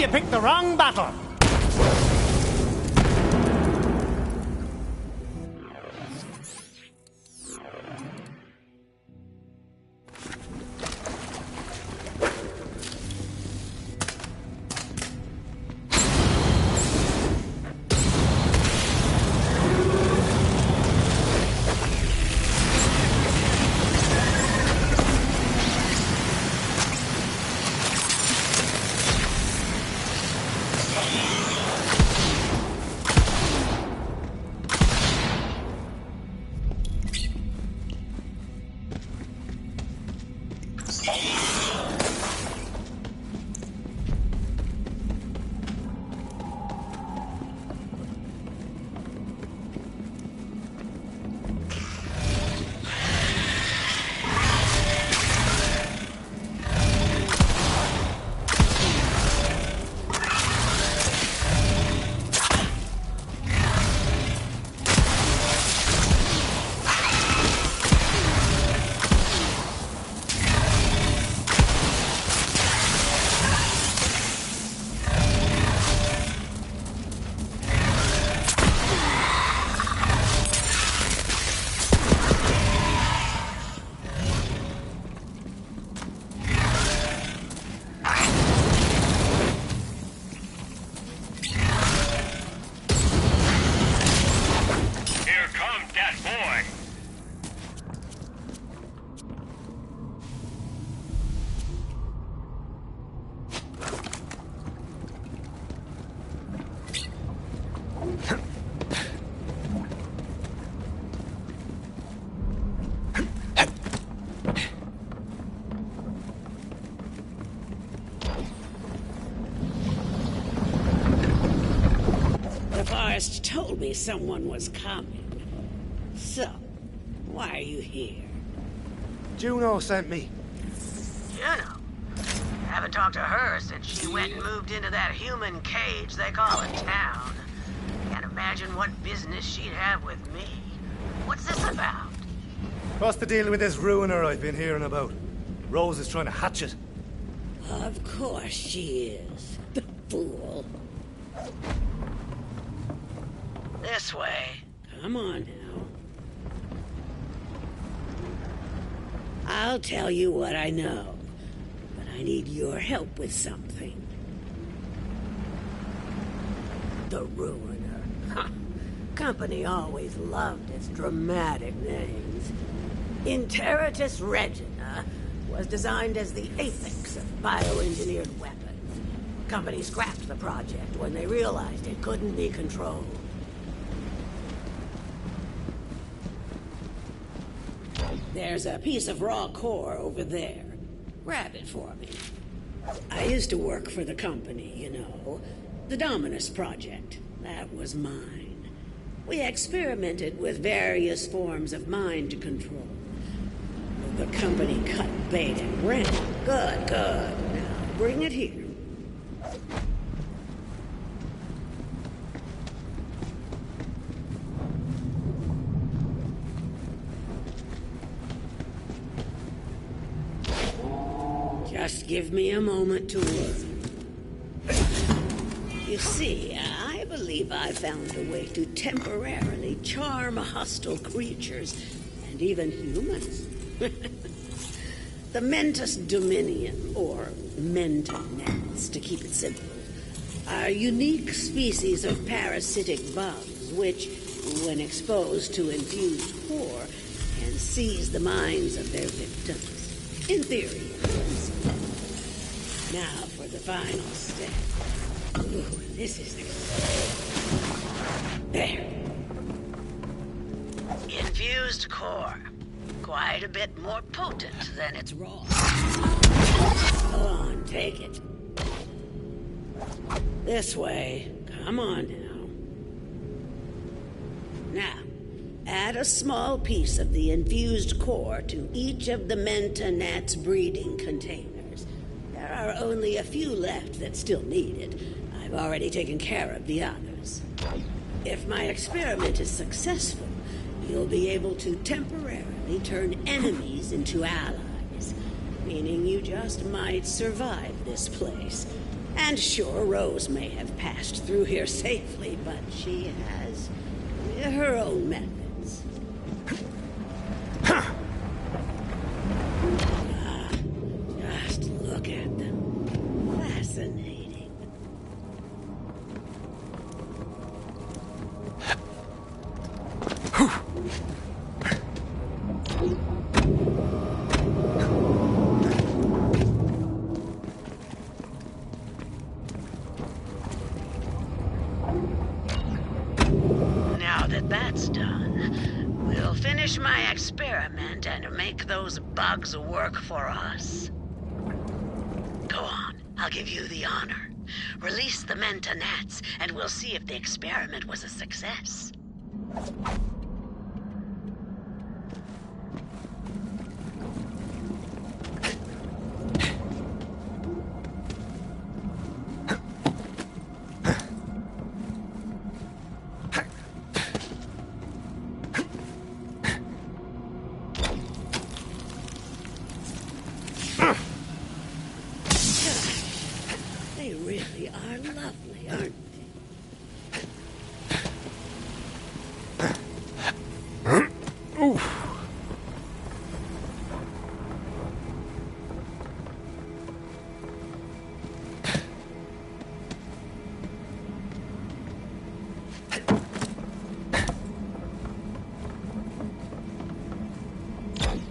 you picked the wrong battle. Told me someone was coming. So, why are you here? Juno sent me. Juno? Haven't talked to her since she went and moved into that human cage they call a town. Can't imagine what business she'd have with me. What's this about? What's the deal with this ruiner I've been hearing about? Rose is trying to hatch it. Of course she is. The fool. This way. Come on now. I'll tell you what I know, but I need your help with something. The Ruiner. Company always loved its dramatic names. Interitus Regina was designed as the apex of bioengineered weapons. Company scrapped the project when they realized it couldn't be controlled. There's a piece of raw core over there. Grab it for me. I used to work for the company, you know. The Dominus Project. That was mine. We experimented with various forms of mind control. The company cut bait and ran. Good, good. Now, bring it here. Just give me a moment to learn. You see, I believe I found a way to temporarily charm hostile creatures, and even humans. The Mentis Dominion, or Mentonets, to keep it simple, are unique species of parasitic bugs which, when exposed to infused core, can seize the minds of their victims. In theory, now for the final step. Ooh, this is exciting. There. Infused core. Quite a bit more potent than its raw. Go on, take it. This way. Come on now. Now, add a small piece of the infused core to each of the Mentonats breeding containers. There are only a few left that still need it. I've already taken care of the others. If my experiment is successful, you'll be able to temporarily turn enemies into allies, meaning you just might survive this place. And sure, Rose may have passed through here safely, but she has her own methods. Just look at them. Fascinating. Now that that's done, we'll finish my experiment and make those bugs work for us. Go on, I'll give you the honor. Release the men to gnats, and we'll see if the experiment was a success. They really are lovely, aren't they? Oof.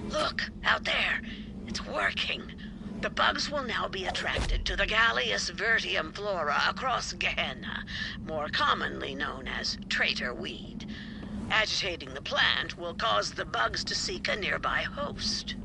Look, out there. It's working. The bugs will now be attracted to the Gallius vertium flora across Gehenna, more commonly known as traitor weed. Agitating the plant will cause the bugs to seek a nearby host.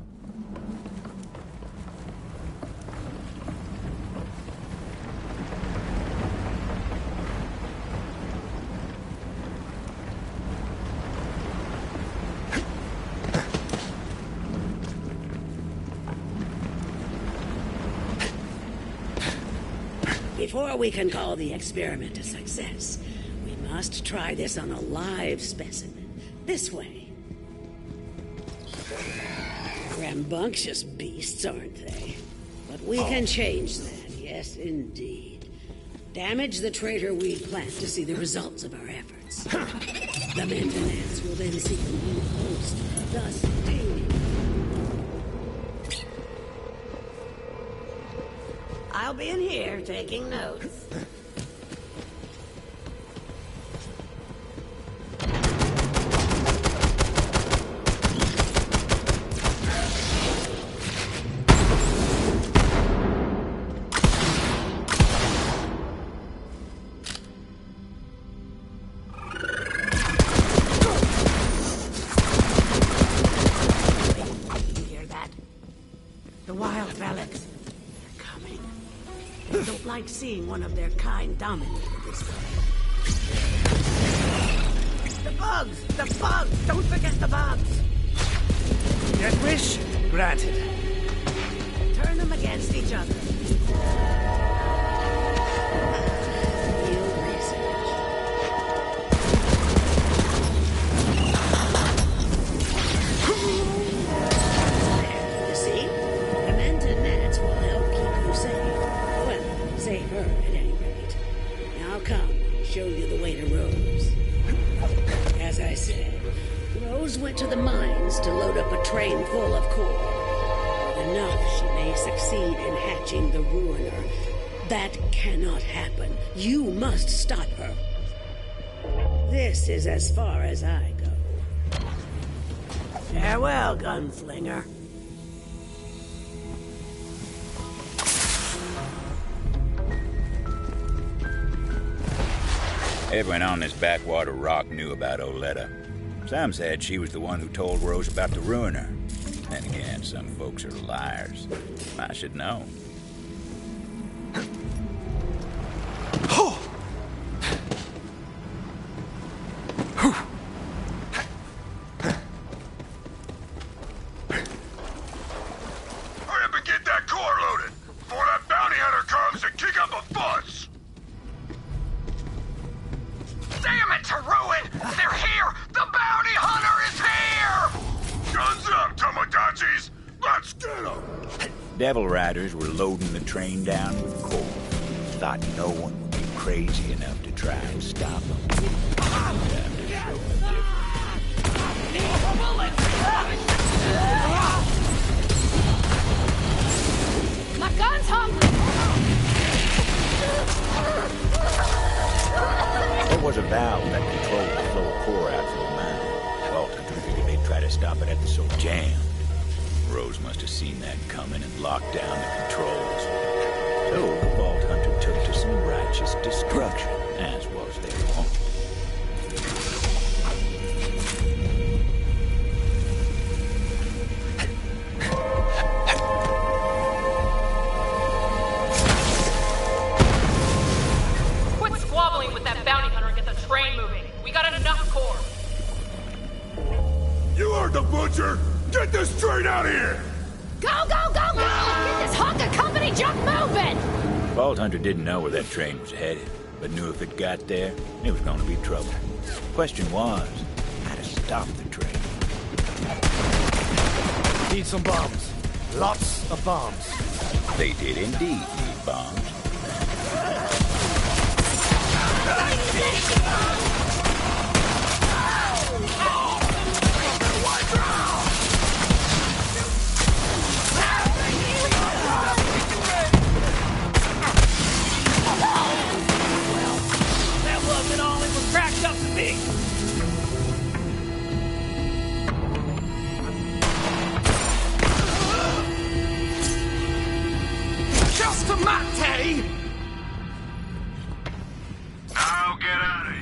Before we can call the experiment a success, we must try this on a live specimen. This way. Rambunctious beasts, aren't they? But we can change that, yes indeed. Damage the traitor weed plant to see the results of our efforts. The maintenance will then seek a new host, thus taming. I'll be in here taking notes. You hear that? The wild relics. They're coming. They don't like seeing one of their kind dominated this way. The bugs! The bugs! Don't forget the bugs! Get wish? Granted. Turn them against each other. New message. There, you see? The Manta Gnats will help keep you safe. Well, save her at any rate. Now come, I'll show you the way to Rose. As I said, Rose went to the mines to load up a train full of core. Enough she may succeed in hatching the Ruiner. That cannot happen. You must stop her. This is as far as I go. Farewell, gunslinger. Everyone on this backwater rock knew about Oletta. Some said she was the one who told Rose about the Ruiner. Then again, some folks are liars. I should know. Hurry up and get that core loaded before that bounty hunter comes and kick up a fuss! Damn it, to ruin! They're here! The bounty hunter is here! Guns up, Tamagotchis! Let's get 'em! Devil Riders were loading the train down with coal. thought no one would be crazy enough to try and stop him. Time to show the difference. My gun's hungry! There was a valve that controlled the flow of core out from the mine. Vault Hunter figured they'd try to stop it at the so jammed. Rose must have seen that coming and locked down the controls. So the Vault Hunter took to some righteous destruction, as was their wont. Quit squabbling with that bounty hunter and get the train moving. We got enough core. You heard the butcher! Get this train out of here! Go, go, go, go! Get this hunk of company junk moving! Vault Hunter didn't know where that train was headed, but knew if it got there, it was going to be trouble. Question was, how to stop the train. Need some bombs. Lots of bombs. They did indeed need bombs. That wasn't all it was cracked up to be! Just a mate! Now get out of here.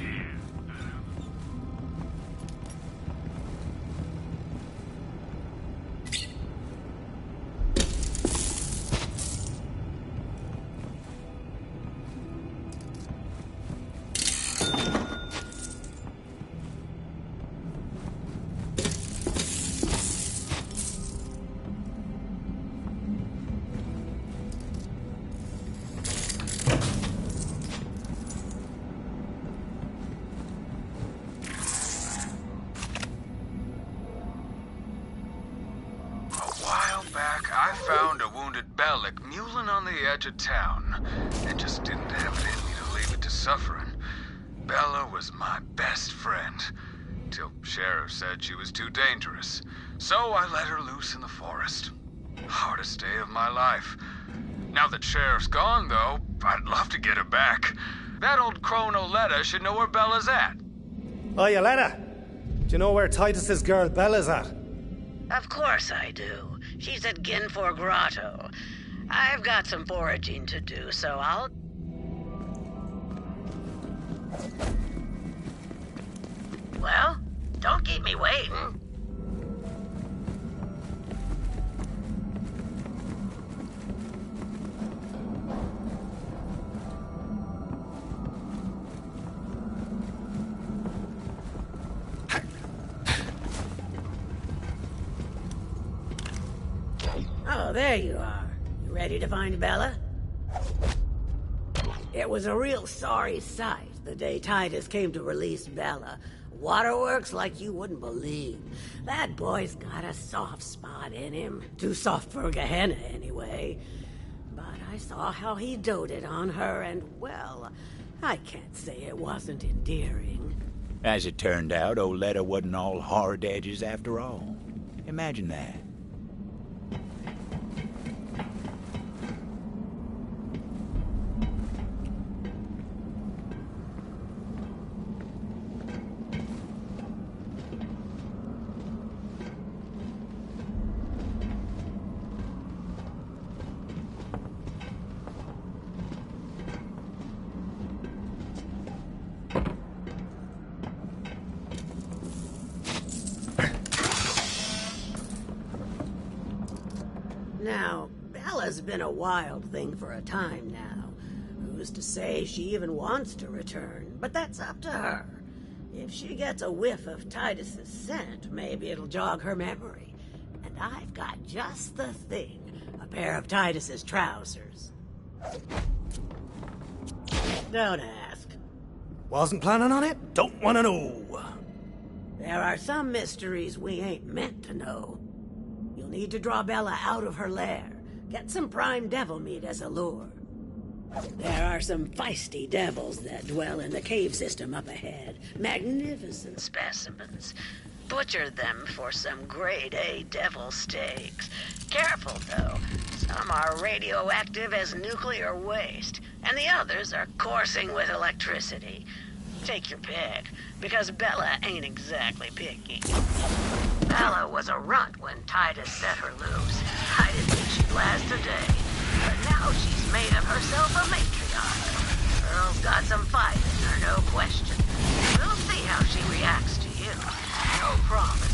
Found a wounded Bellic mulling on the edge of town, and just didn't have it in me to leave it to suffering. Bella was my best friend, till Sheriff said she was too dangerous. So I let her loose in the forest. Hardest day of my life. Now that Sheriff's gone, though, I'd love to get her back. That old crone Oletta should know where Bella's at. Oh, Yoletta, do you know where Titus's girl Bella's at? Of course I do. She's at Ginfor Grotto. I've got some foraging to do, so I'll... Well, don't keep me waiting. Oh, there you are. You ready to find Bella? It was a real sorry sight the day Titus came to release Bella. Waterworks like you wouldn't believe. That boy's got a soft spot in him. Too soft for Gehenna, anyway. But I saw how he doted on her, and, well, I can't say it wasn't endearing. As it turned out, Oletta wasn't all hard edges after all. Imagine that. Now, Bella's been a wild thing for a time now. Who's to say she even wants to return? But that's up to her. If she gets a whiff of Titus's scent, maybe it'll jog her memory. And I've got just the thing. A pair of Titus's trousers. Don't ask. Wasn't planning on it? Don't want to know. There are some mysteries we ain't meant to know. You'll need to draw Bella out of her lair. Get some prime devil meat as a lure. There are some feisty devils that dwell in the cave system up ahead. Magnificent specimens. Butchered them for some grade A devil steaks. Careful, though. Some are radioactive as nuclear waste, and the others are coursing with electricity. Take your pick, because Bella ain't exactly picky. Bella was a runt when Titus set her loose. I didn't think she'd last a day. But now she's made of herself a matriarch. Girl's got some fight in her, no question. We'll see how she reacts to you. No promise.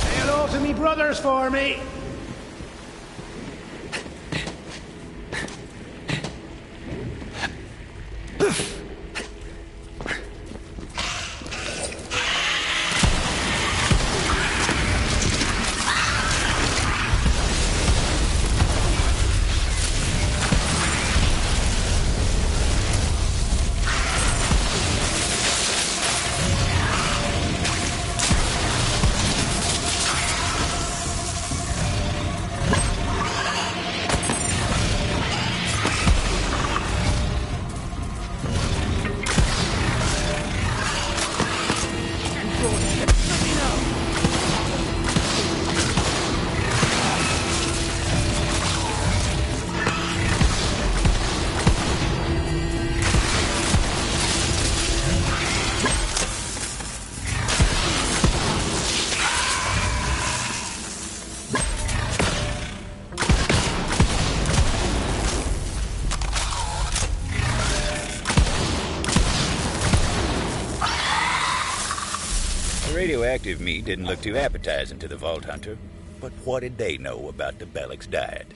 Say hello to me brothers for me. Radioactive meat didn't look too appetizing to the Vault Hunter, but what did they know about the Bellic's diet?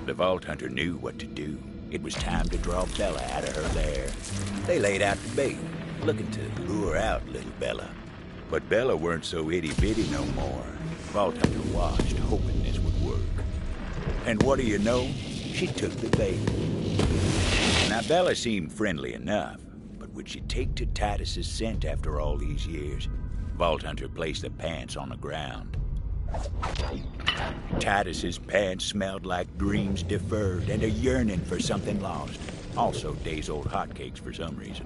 The Vault Hunter knew what to do. It was time to draw Bella out of her lair. They laid out the bait, looking to lure out little Bella. But Bella weren't so itty-bitty no more. Vault Hunter watched, hoping this would work. And what do you know? She took the bait. Now, Bella seemed friendly enough, but would she take to Titus's scent after all these years? Vault Hunter placed the pants on the ground. Titus's pants smelled like dreams deferred and a yearning for something lost. Also days-old hotcakes for some reason.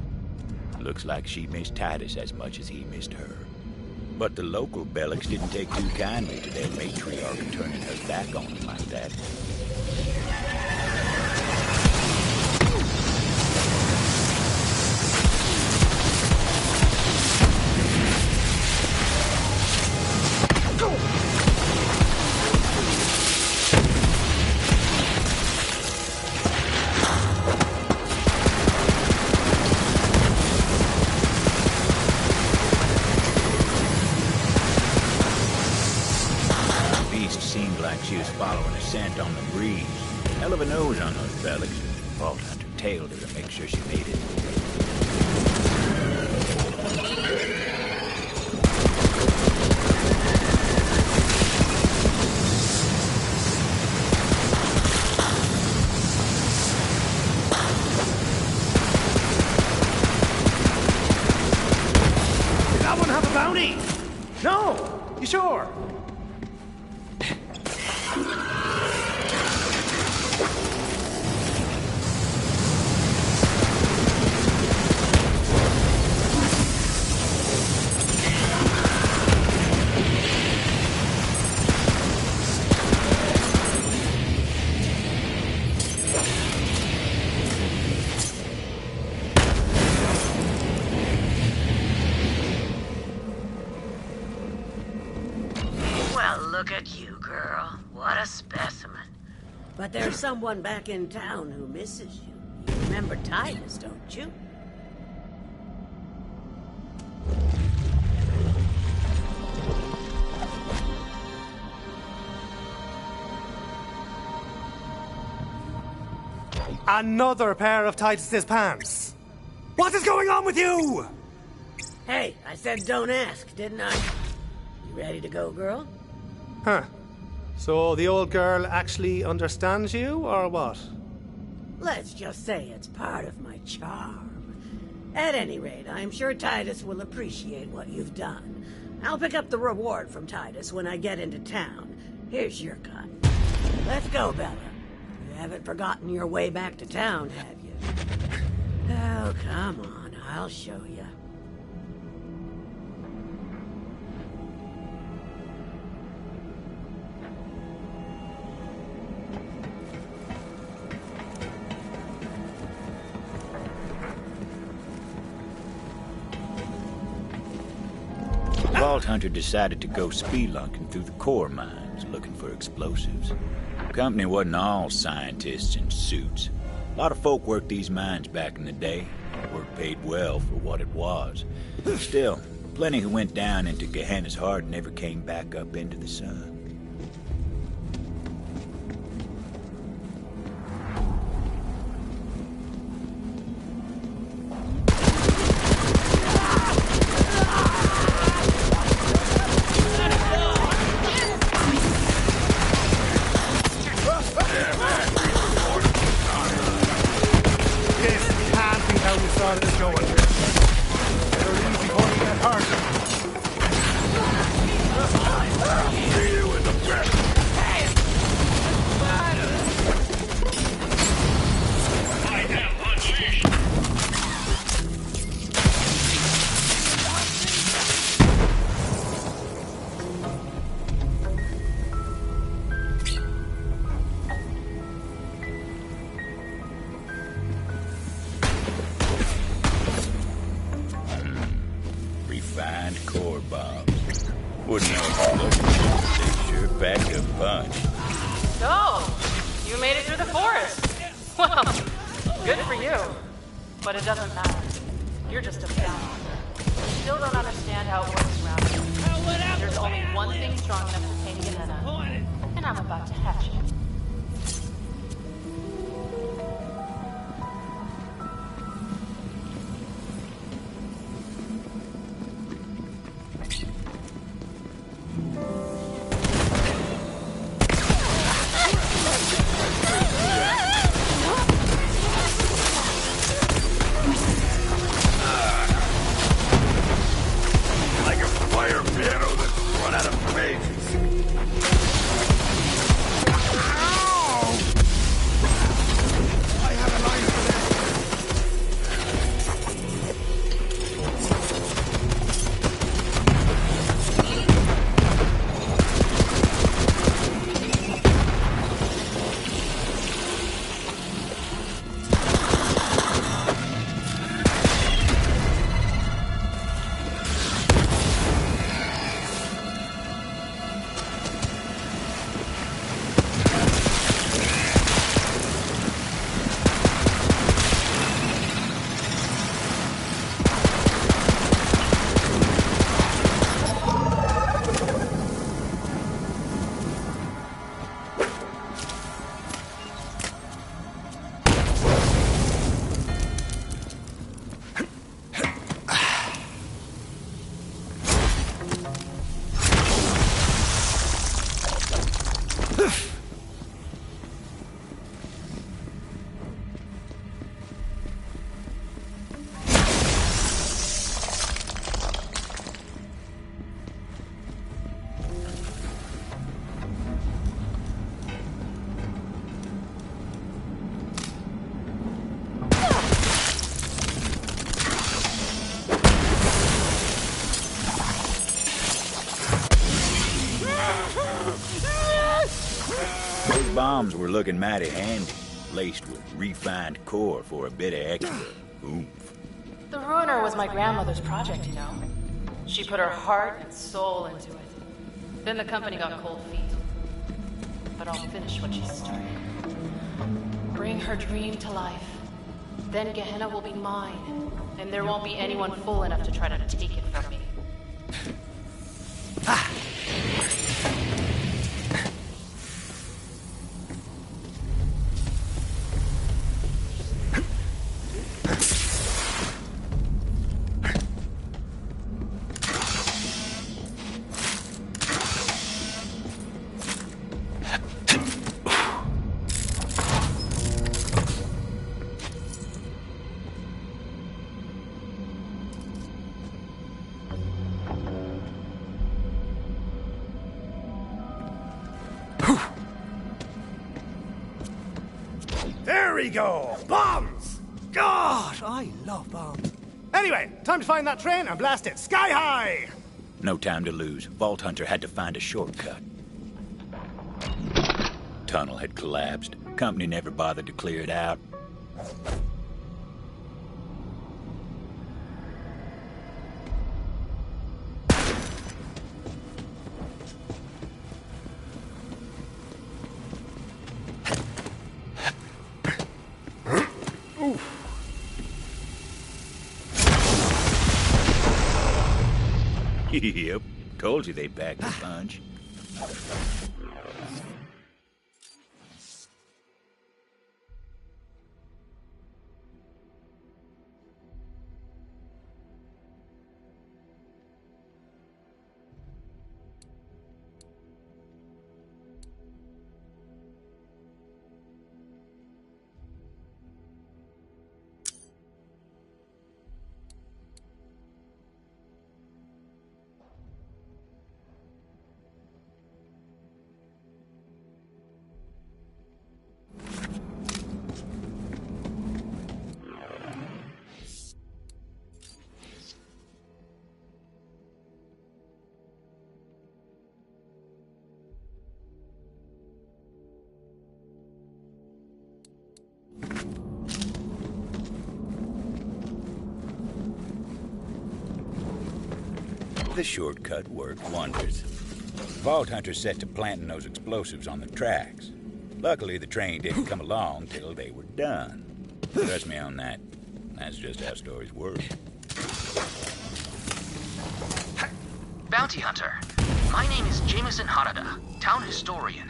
Looks like she missed Titus as much as he missed her. But the local Bellics didn't take too kindly to their matriarch turning her back on them like that. She was following a scent on the breeze. Hell of a nose on those Bellics. Vault Hunter tailed her to make sure she made it. Did that one have a bounty? No! You sure? Look at you, girl. What a specimen. But there's someone back in town who misses you. You remember Titus, don't you? Another pair of Titus's pants. What is going on with you? Hey, I said don't ask, didn't I? You ready to go, girl? Huh. So the old girl actually understands you, or what? Let's just say it's part of my charm. At any rate, I'm sure Titus will appreciate what you've done. I'll pick up the reward from Titus when I get into town. Here's your cut. Let's go, Bella. You haven't forgotten your way back to town, have you? Oh, come on. I'll show you. The Vault Hunter decided to go spelunking through the core mines, looking for explosives. The company wasn't all scientists in suits. A lot of folk worked these mines back in the day. Work paid well for what it was. Still, plenty who went down into Gehenna's heart and never came back up into the sun. Wouldn't know if you looked. They sure packed a punch. So, you made it through the forest. Well, good for you. But it doesn't matter. You're just a bounty. You still don't understand how it works around here. There's only one thing strong enough to tame Gehenna, and I'm about to hatch it. Bombs were looking mighty handy, laced with refined core for a bit of extra oomph. The Ruiner was my grandmother's project, you know. She put her heart and soul into it. Then the company got cold feet. But I'll finish what she started. Bring her dream to life. Then Gehenna will be mine, and there won't be anyone fool enough to try to take it from me. we go! Bombs! God, I love bombs. Anyway, time to find that train and blast it sky high! No time to lose. Vault Hunter had to find a shortcut. Tunnel had collapsed. Company never bothered to clear it out. Yep, told you they packed a punch. The shortcut worked wonders. Vault Hunter set to planting those explosives on the tracks. Luckily, the train didn't come along till they were done. Trust me on that. That's just how stories work. Bounty Hunter, my name is Jameson Harada, town historian.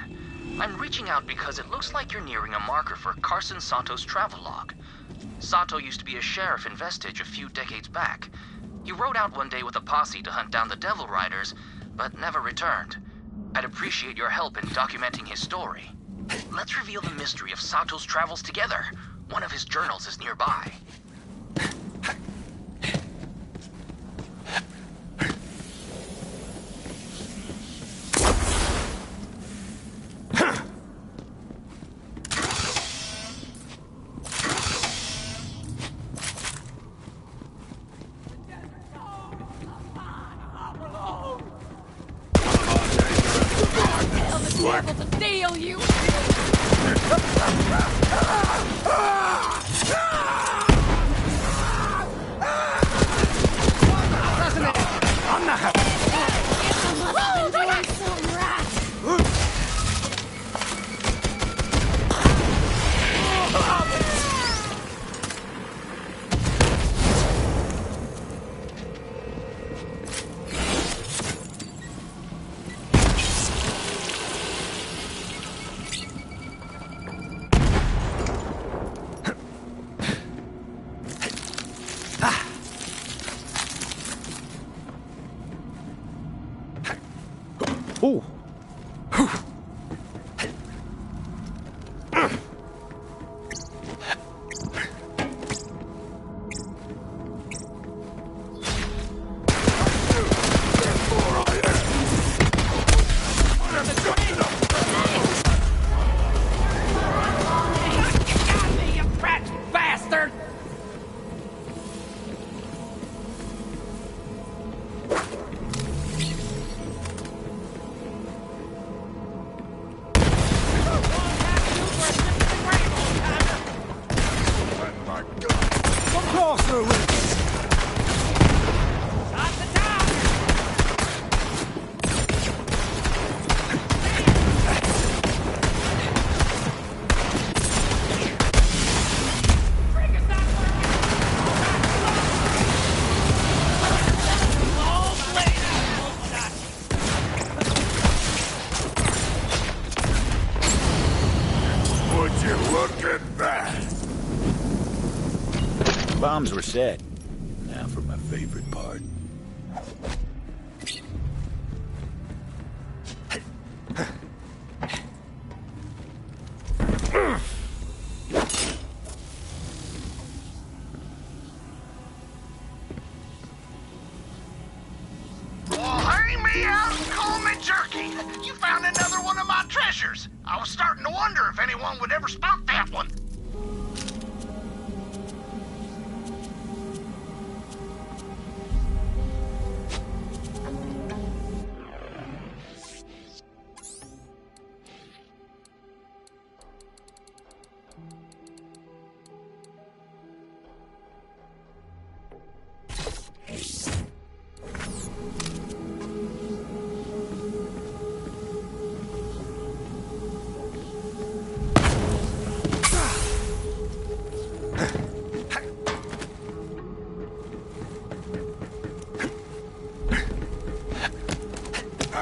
I'm reaching out because it looks like you're nearing a marker for Carson Sato's travelogue. Sato used to be a sheriff in Vestige a few decades back. He rode out one day with a posse to hunt down the Devil Riders, but never returned. I'd appreciate your help in documenting his story. Let's reveal the mystery of Sato's travels together. One of his journals is nearby. Ooh. Bombs were set. Now for my favorite part. Hang me out and call me jerky. You found another one of my treasures. I was starting to wonder if anyone would ever spot that one.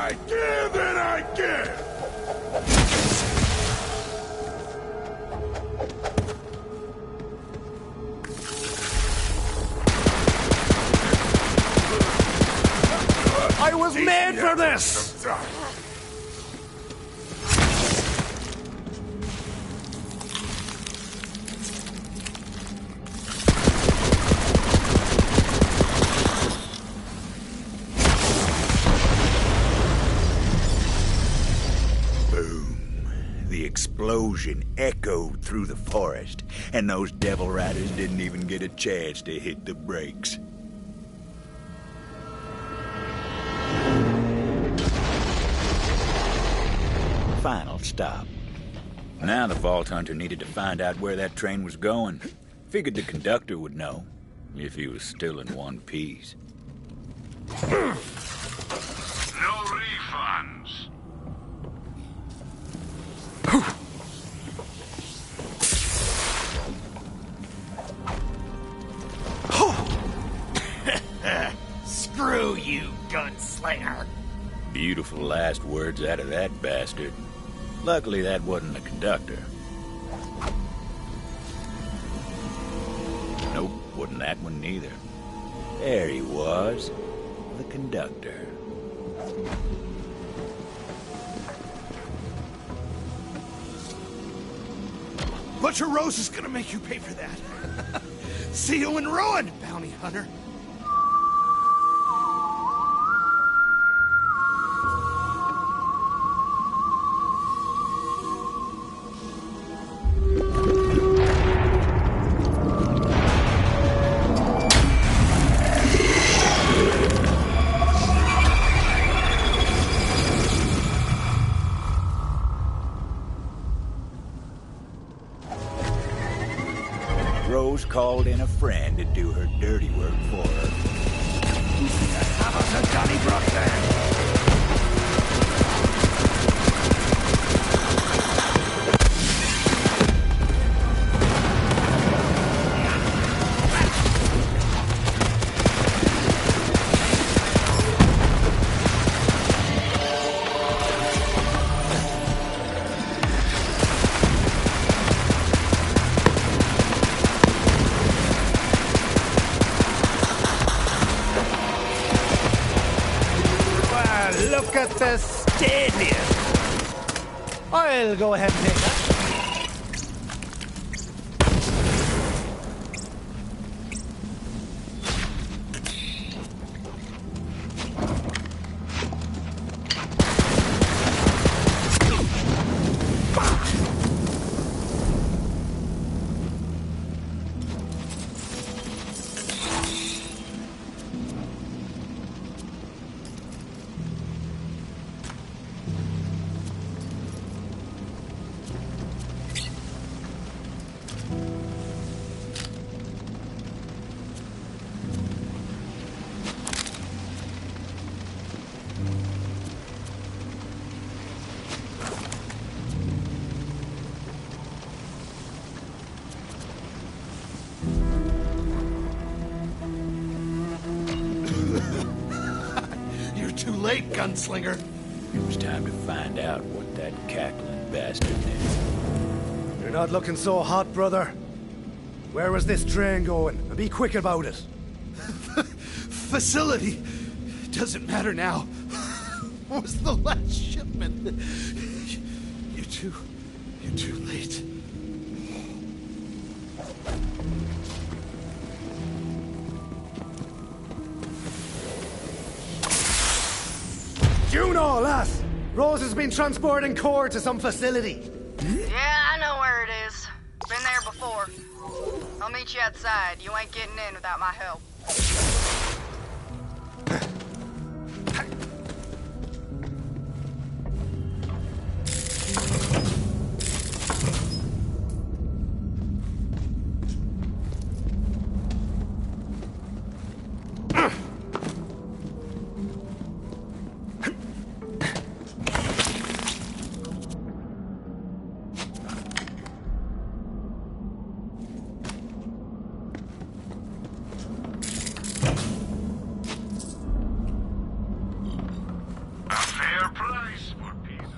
I give and I give! I was made for this! The explosion echoed through the forest, and those devil riders didn't even get a chance to hit the brakes. Final stop. Now the Vault Hunter needed to find out where that train was going. Figured the conductor would know, if he was still in one piece. No refunds. Screw you, gunslinger! Beautiful last words out of that bastard. Luckily, that wasn't the conductor. Nope, wasn't that one neither. There he was, the conductor. Butcher Rose is gonna make you pay for that. See you in ruin, bounty hunter. Rose called in a friend to do her dirty work for her. How about the Donnybrook then? Look at the stadium. I'll go ahead and take that. Too late, gunslinger. It was time to find out what that cackling bastard did. You're not looking so hot, brother. Where was this train going? And be quick about it. Facility. Doesn't matter now. Was the last shipment. You're too late. Juno, lass! Rose has been transporting core to some facility. Yeah, I know where it is. Been there before. I'll meet you outside. You ain't getting in without my help. price for peace of mind.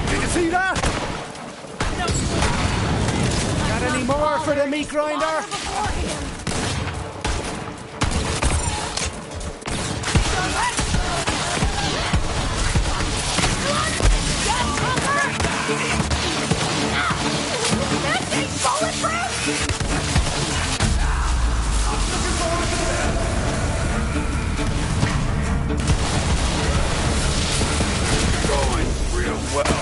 Did you see that? Got any more for the meat grinder? Going real well.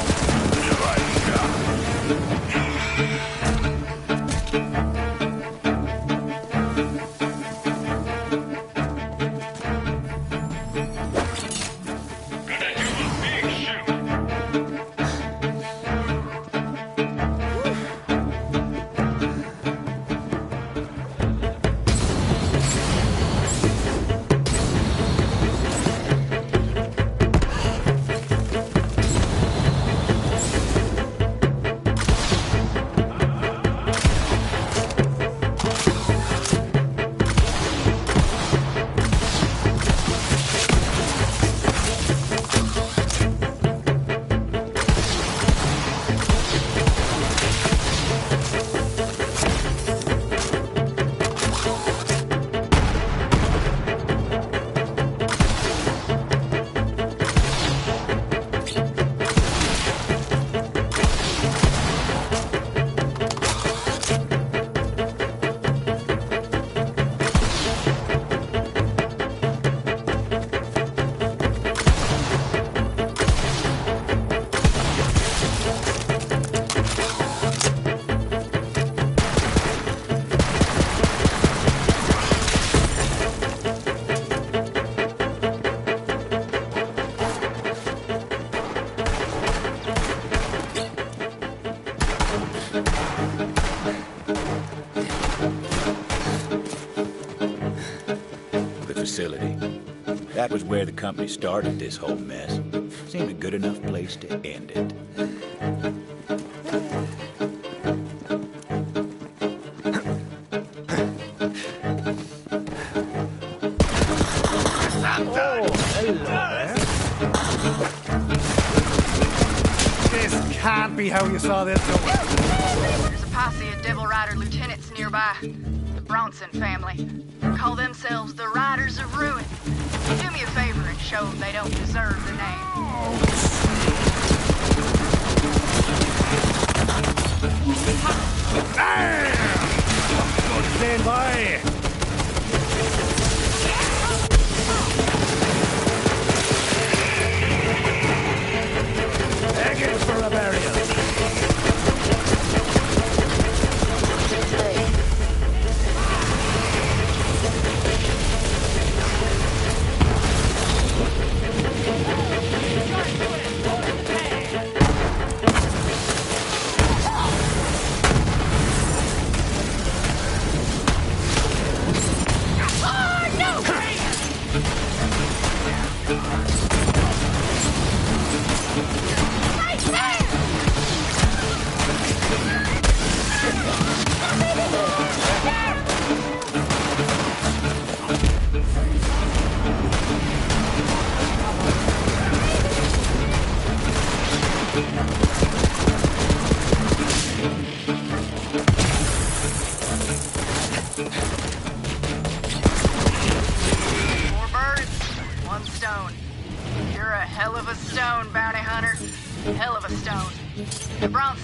Facility. That was where the company started this whole mess. Seemed a good enough place to end it. This can't be how you saw this going. There's a posse of Devil Rider lieutenants nearby. The Bronson family. Call themselves the Riders of Ruin. Do me a favor and show them they don't deserve the name. Good stand by. Begging for a burial.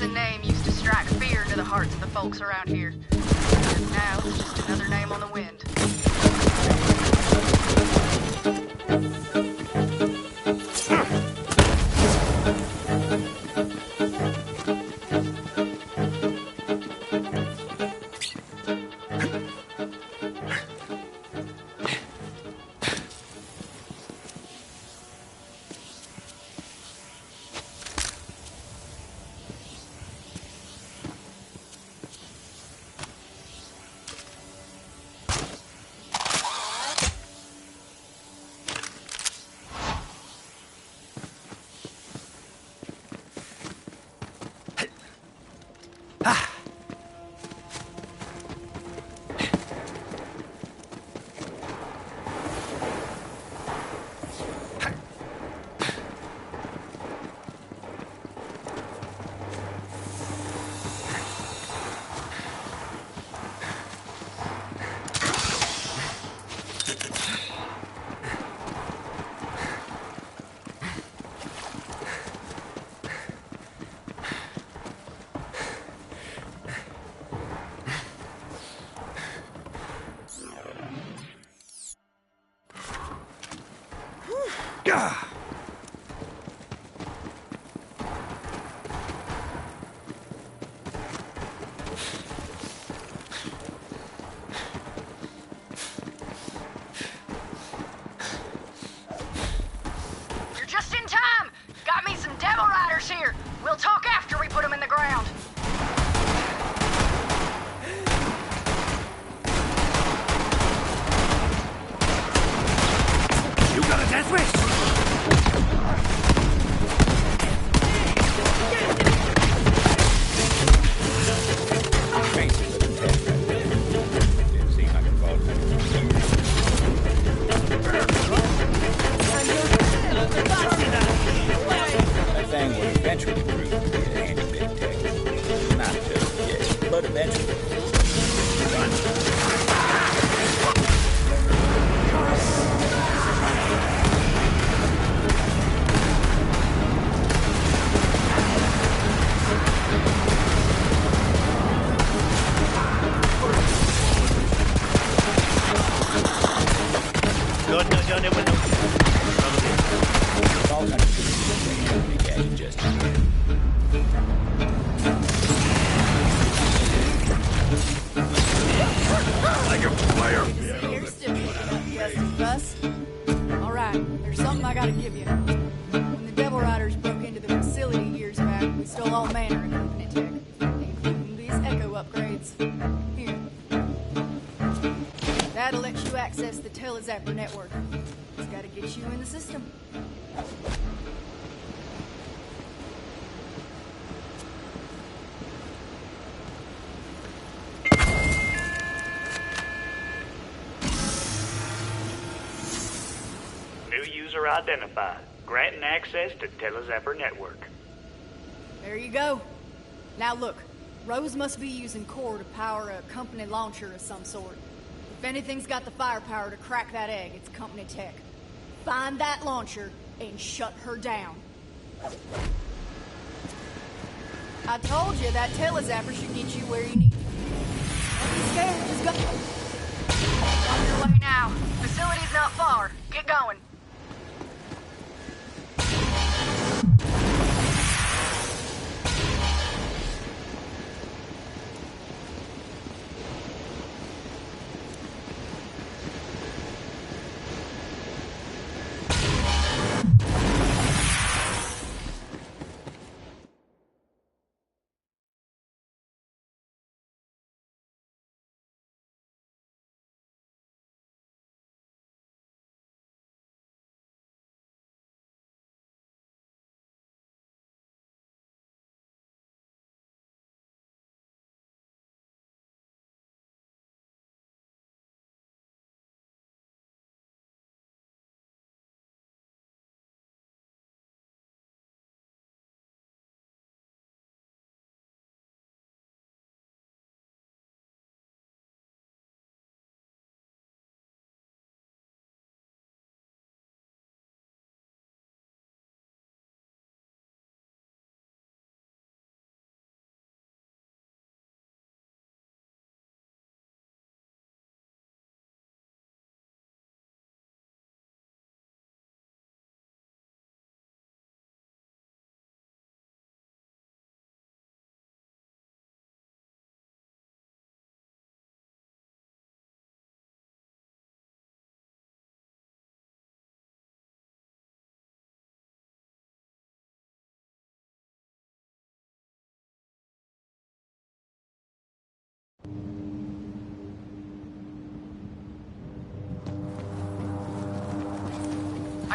innocent name used to strike fear into the hearts of the folks around here. And now it's just another name on the wind. Gah! You're just in time! Got me some Devil Riders here! We'll talk after we put them in the ground. You got a death wish? Faces of the tech right there. Didn't seem like a fault. That thing will eventually prove to be a handy bit tech. Not just yet, but eventually. God knows you'll never know. All kinds of things to catch just yet. Like a fire. You're still guessing, Bus. All right, there's something I gotta give you. When the Devil Riders broke into the facility years back, we stole all manner of company tech, including these Echo upgrades. Here. That'll let you access the Telezapper network. Just gotta get you in the system. New user identified. Granting access to Telezapper network. There you go. Now look, Rose must be using core to power a company launcher of some sort. If anything's got the firepower to crack that egg, it's company tech. Find that launcher and shut her down. I told you that Telezapper should get you where you need to be. Don't be scared, just go. On your way now. Facility's not far. Get going.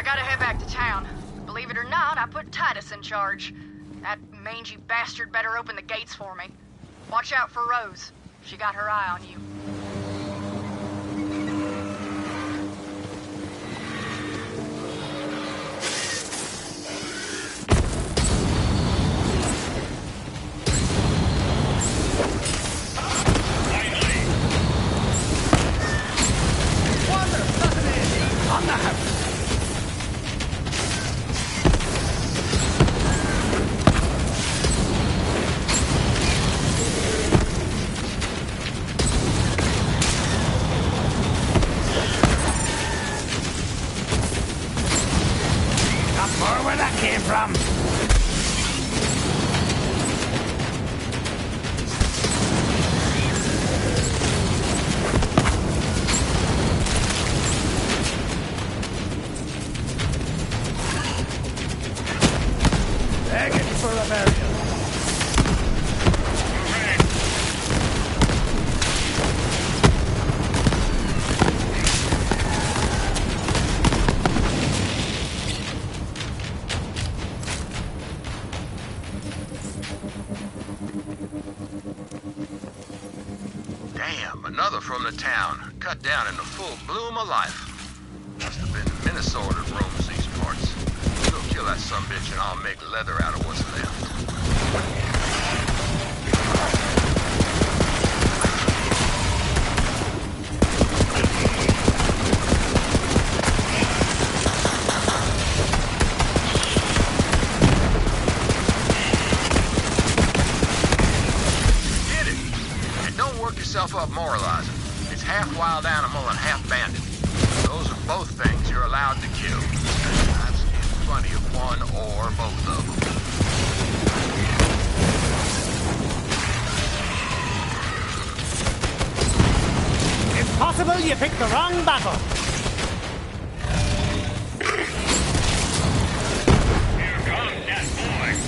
gotta head back to town. Believe it or not, I put Titus in charge. That mangy bastard better open the gates for me. Watch out for Rose. She got her eye on you. Another from the town, cut down in the full bloom of life. Must have been Minnesota that roams these parts. Go kill that sumbitch and I'll make leather out of what's left. Up moralizing. It's half wild animal and half bandit. Those are both things you're allowed to kill. I've seen plenty of one or both of them. It's possible you picked the wrong battle. Here comes that boy.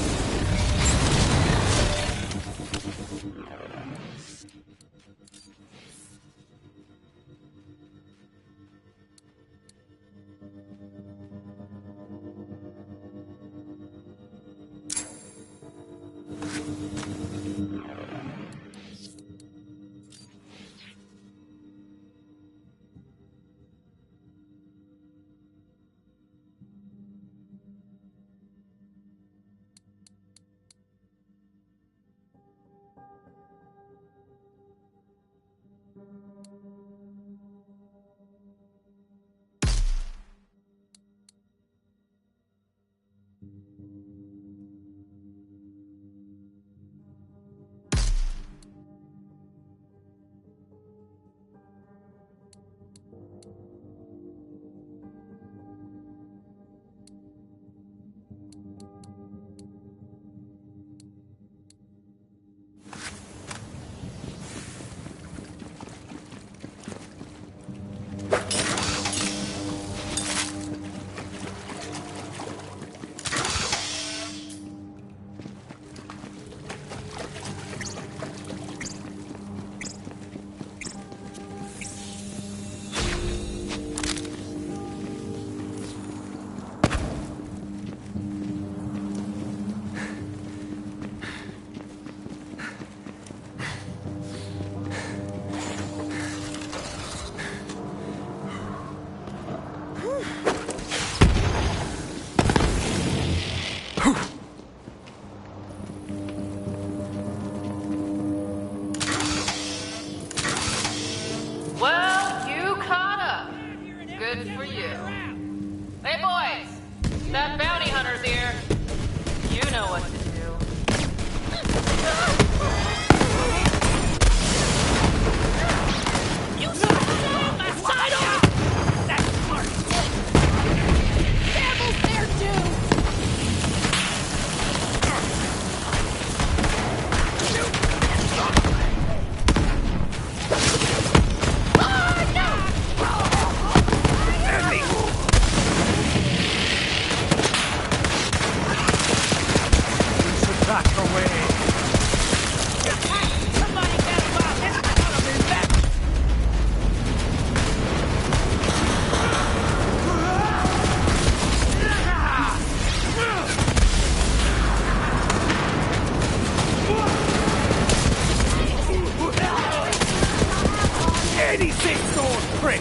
six-sword prick!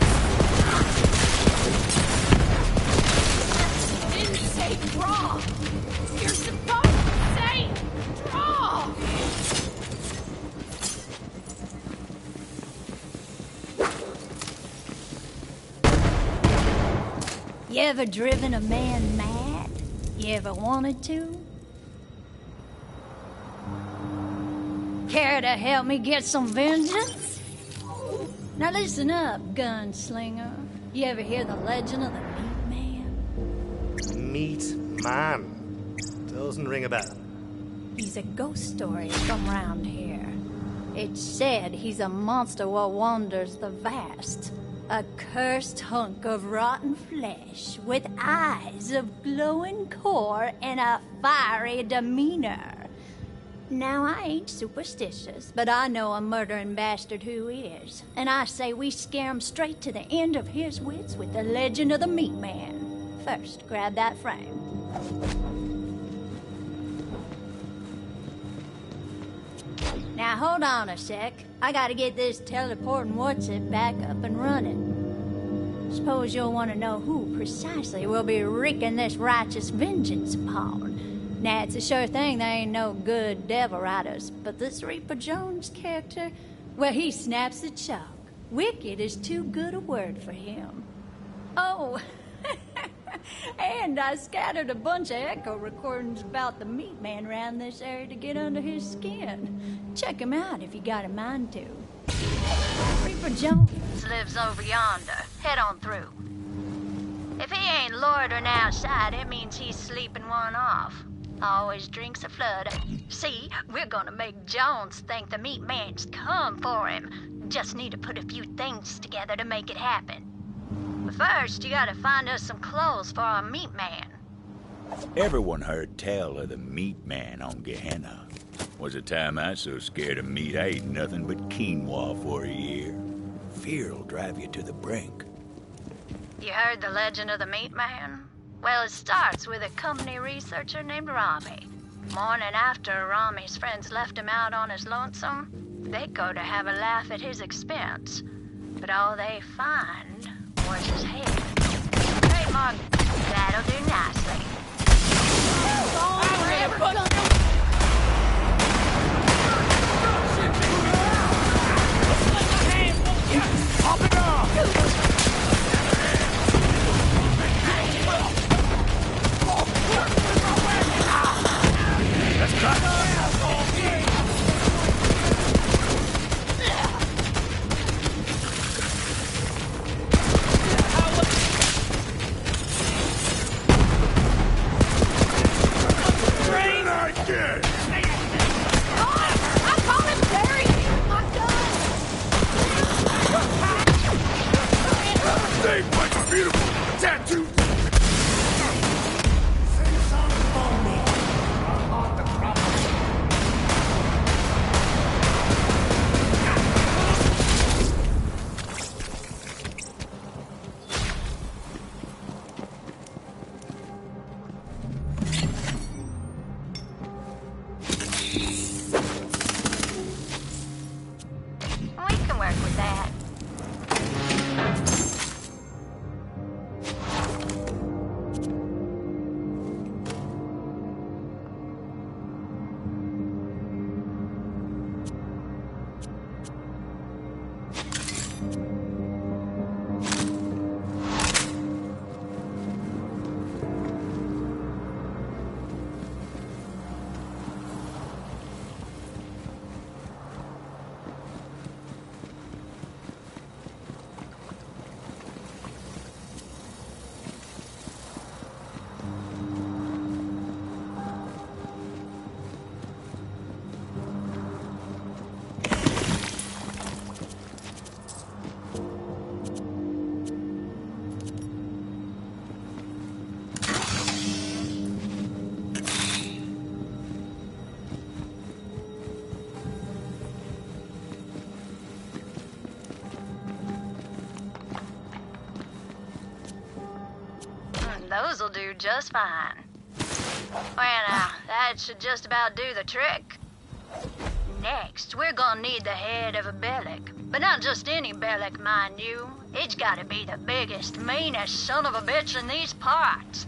Didn't say draw! You're supposed to say draw! You ever driven a man mad? You ever wanted to? Care to help me get some vengeance? Now listen up, gunslinger. You ever hear the legend of the Meat Man? Meat man. Doesn't ring a bell. He's a ghost story from round here. It's said he's a monster what wanders the vast. A cursed hunk of rotten flesh with eyes of glowing core and a fiery demeanor. Now, I ain't superstitious, but I know a murdering bastard who is. And I say we scare him straight to the end of his wits with the legend of the Meat Man. First, grab that frame. Now, hold on a sec. I gotta get this teleporting what's-it back up and running. Suppose you'll want to know who precisely we'll be wreaking this righteous vengeance upon. Now, it's a sure thing there ain't no good devil riders, but this Reaper Jones character, well, he snaps the chalk. Wicked is too good a word for him. Oh, and I scattered a bunch of echo recordings about the Meat Man around this area to get under his skin. Check him out if you got a mind to. Reaper Jones lives over yonder. Head on through. If he ain't loitering outside, it means he's sleeping one off. Always drinks a flood. See, we're gonna make Jones think the Meat Man's come for him. Just need to put a few things together to make it happen. But first, you gotta find us some clothes for our Meat Man. Everyone heard tell of the Meat Man on Gehenna. Was a time I so scared of meat I ate nothing but quinoa for a year. Fear'll drive you to the brink. You heard the legend of the Meat Man? Well, it starts with a company researcher named Rami. Morning after Rami's friends left him out on his lonesome, they go to have a laugh at his expense. But all they find was his head. Trademark, that'll do nicely. Pop it off! Let's cut! Those'll do just fine. Well, now, that should just about do the trick. Next, we're gonna need the head of a Bellic. But not just any Bellic, mind you. It's gotta be the biggest, meanest son of a bitch in these parts.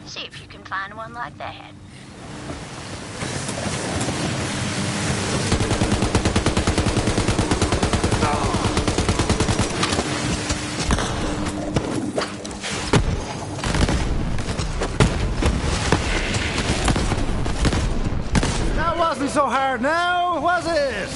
See if you can find one like that. That wasn't so hard now, was it?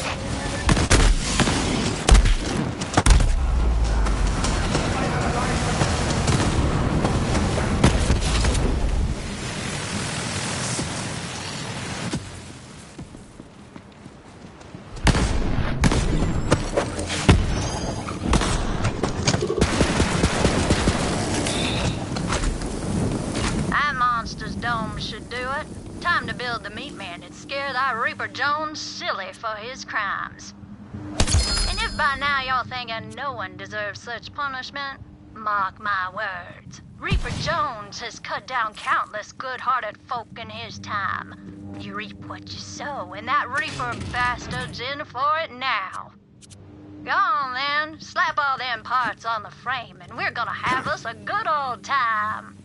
That monster's dome should do it. Time to build the meat man and scare that Reaper Jones silly for his crimes. And if by now y'all thinking no one deserves such punishment, mark my words. Reaper Jones has cut down countless good-hearted folk in his time. You reap what you sow, and that Reaper bastard's in for it now. Go on then, slap all them parts on the frame, and we're gonna have us a good old time.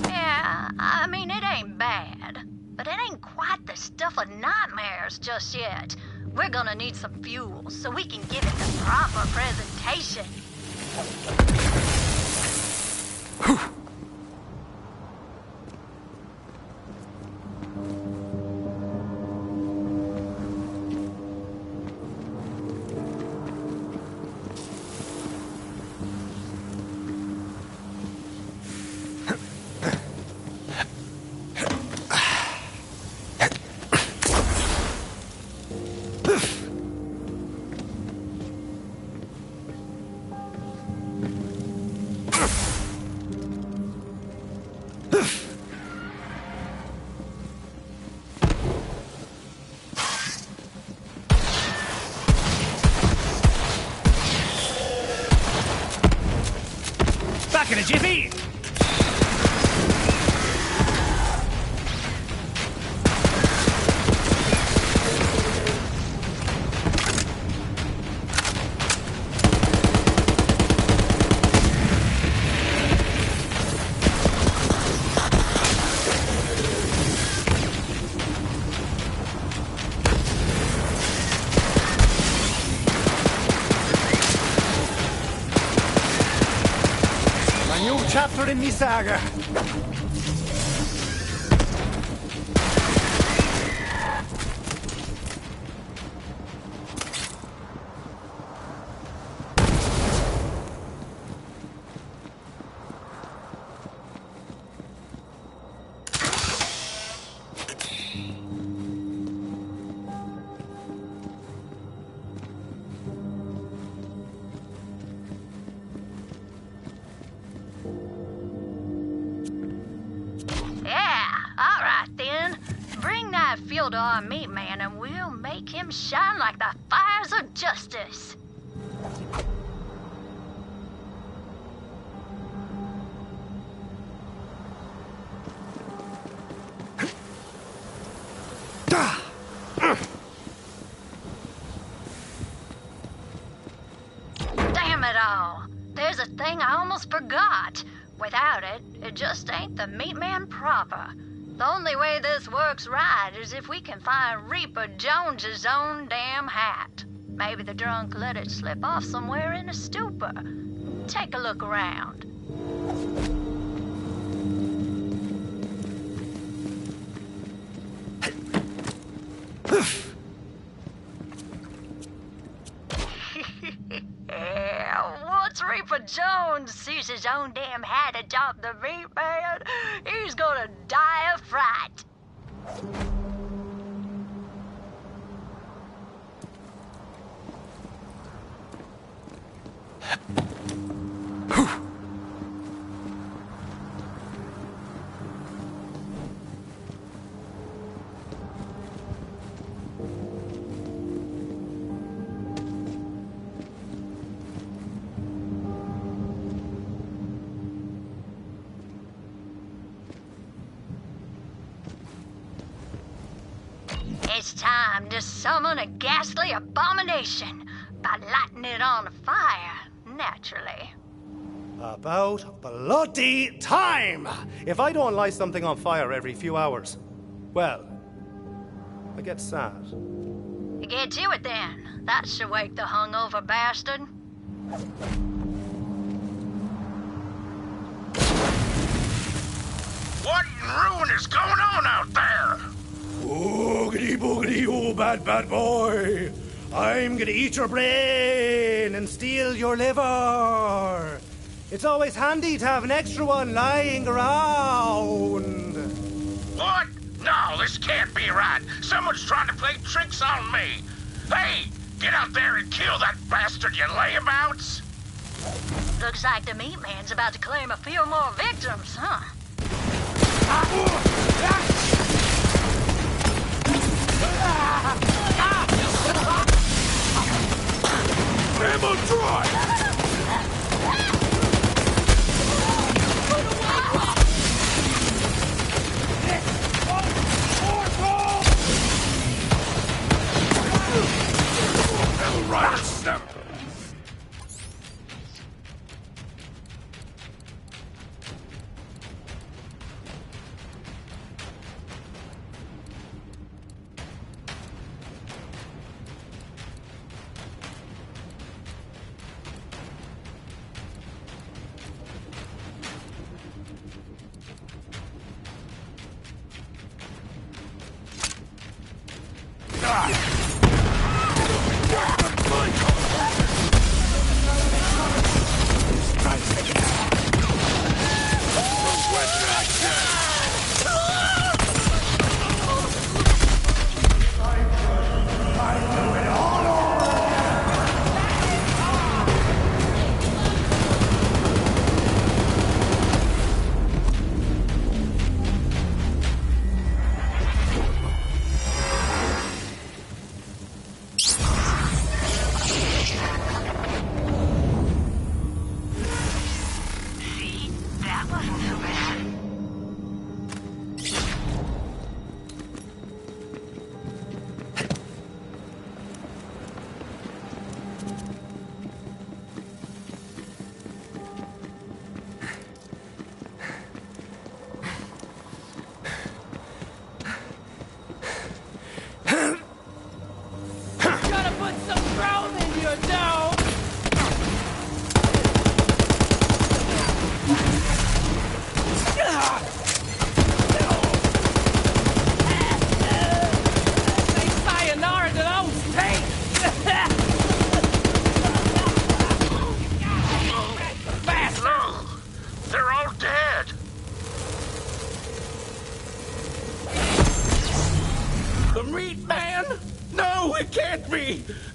Yeah, I mean, it ain't bad, but it ain't quite the stuff of nightmares just yet. We're gonna need some fuel so we can give it the proper presentation. Back in a jiffy! New chapter in me saga. Fuel to our meat man and we'll make him shine like the fires of justice. Damn it all. There's a thing I almost forgot. Without it, it just ain't the meat man proper. The only way this works right is if we can find Reaper Jones's own damn hat. Maybe the drunk let it slip off somewhere in a stupor. Take a look around. Once Reaper Jones sees his own damn hat atop the meat man, he's gonna die of fright. it's time to summon a ghastly abomination by lighting it on fire, naturally. About bloody time! If I don't light something on fire every few hours, well, I get sad. Get to it then. That should wake the hungover bastard. What in ruin is going on out there? Boogity boogity, oh bad boy! I'm gonna eat your brain and steal your liver. It's always handy to have an extra one lying around. What? No, this can't be right. Someone's trying to play tricks on me. Hey, get out there and kill that bastard, you layabouts! Looks like the meat man's about to claim a few more victims, huh? Ammo dry! Right, step.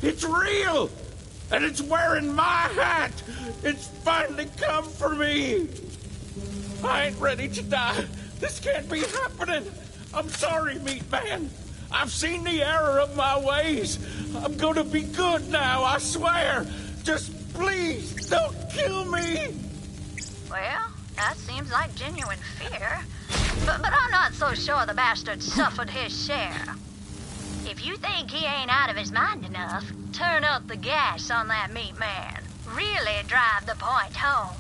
It's real! And it's wearing my hat! It's finally come for me! I ain't ready to die. This can't be happening. I'm sorry, Meat Man. I've seen the error of my ways. I'm gonna be good now, I swear. Just please don't kill me. Well, that seems like genuine fear. But I'm not so sure the bastard suffered his share. If you think he ain't out of his mind enough, turn up the gas on that Meat Man. Really drive the point home.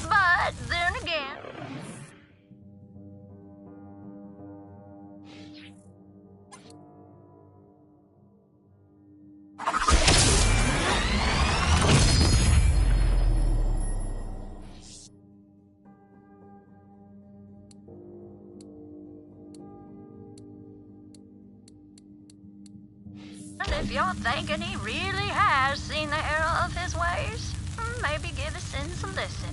But then again... And if you're thinking he really has seen the error of his ways, maybe give his sins a listen.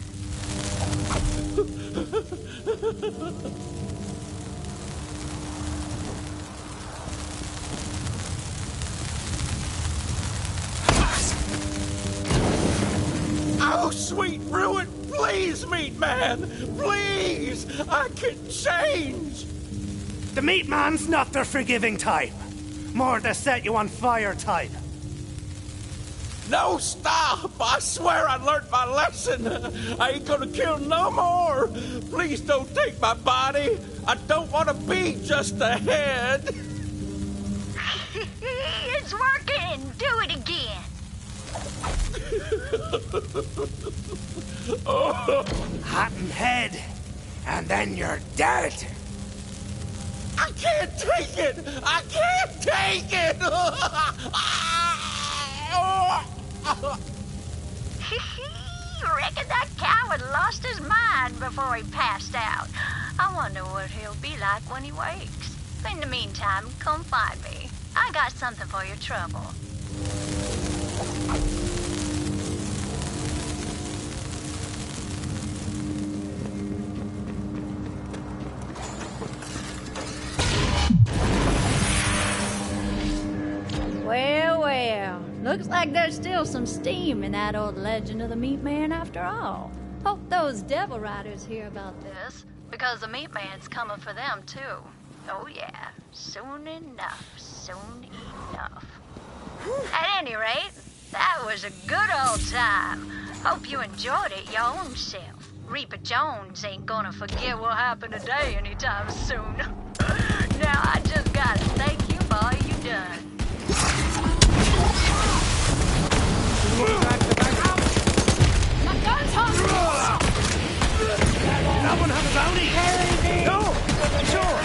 Oh, sweet ruin, please, Meat Man, please, I can change. The Meat Man's not the forgiving type. More to set you on fire type. No, stop! I swear I learned my lesson. I ain't gonna kill no more. Please don't take my body. I don't want to be just a head. It's working! Do it again! Hat and head, and then you're dead. I can't take it! I can't take it! Reckon that coward lost his mind before he passed out. I wonder what he'll be like when he wakes. In the meantime, come find me. I got something for your trouble. Well, looks like there's still some steam in that old legend of the Meat Man after all. Hope those devil riders hear about this, because the Meat Man's coming for them too. Oh yeah, soon enough, soon enough. At any rate, that was a good old time. Hope you enjoyed it your own self. Reaper Jones ain't gonna forget what happened today anytime soon. Now I just gotta thank you for all you done. My gun's hung! That one has a bounty. No, sure.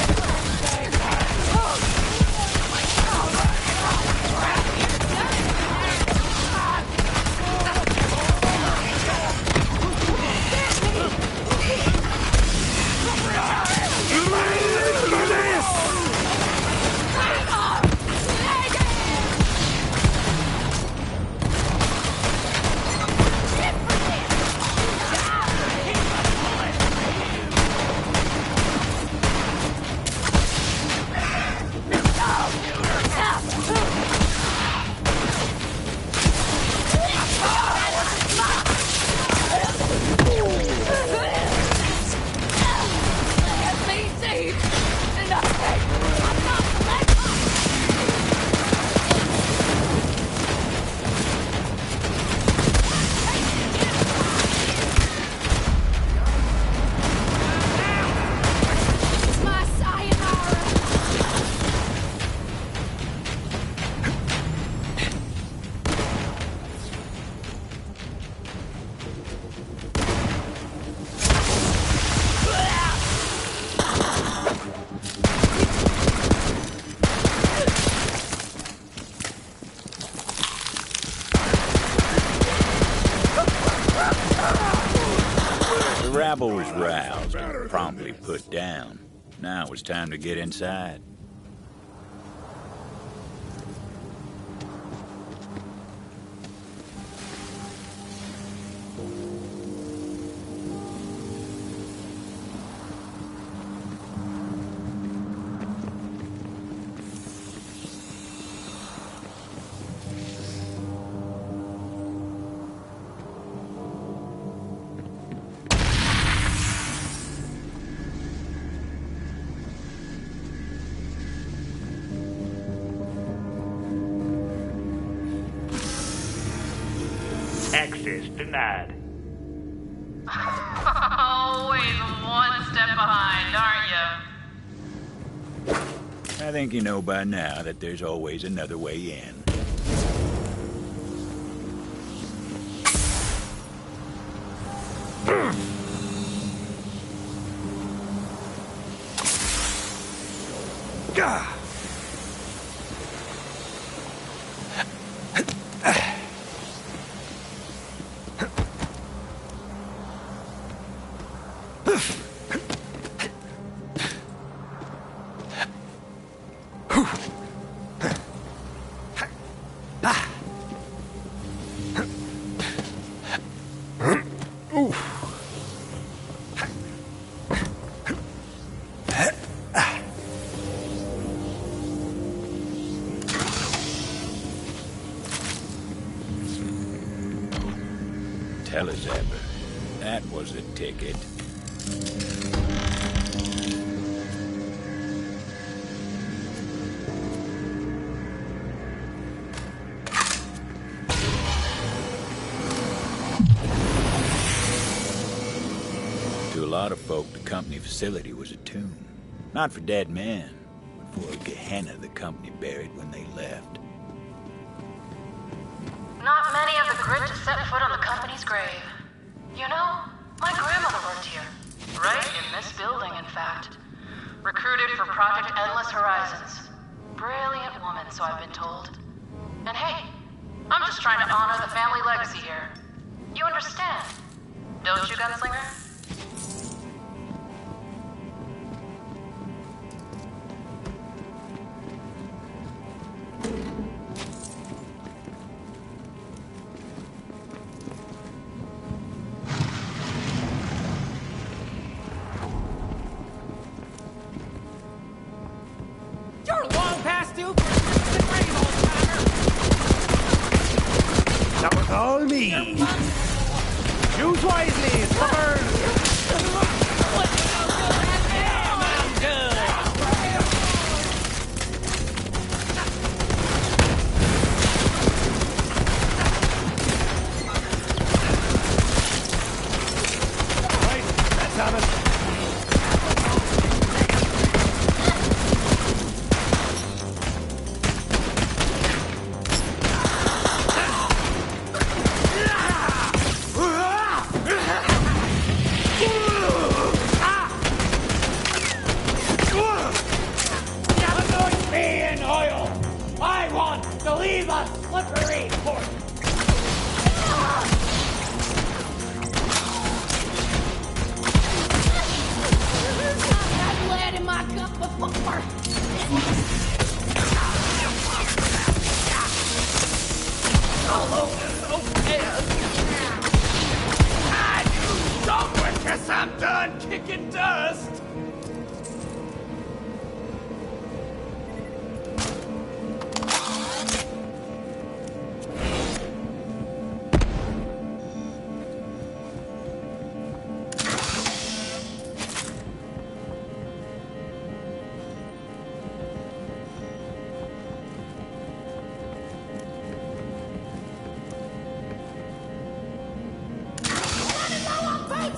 The rabble was roused and promptly put down. Now it was time to get inside. Access denied. Always one step behind, aren't you? I think you know by now that there's always another way in. Gah! Tell us, Abba, that was the ticket. To a lot of folk, the company facility was a tomb. Not for dead men, but for a Gehenna the company buried when they left. Not many have the grit to set foot on the company's grave. You know, my grandmother worked here. Right in this building, in fact. Recruited for Project Endless Horizons. Brilliant woman, so I've been told. And hey, I'm just trying to honor the family legacy here. You understand, don't you, Gunslinger? You're long past due for a grave, old-timer! That was all me. Use wisely, stubborn. Right, let's have it. I want to leave a slippery port! I've lead in my cup before! Oh, don't work, 'cause I'm done kicking dust!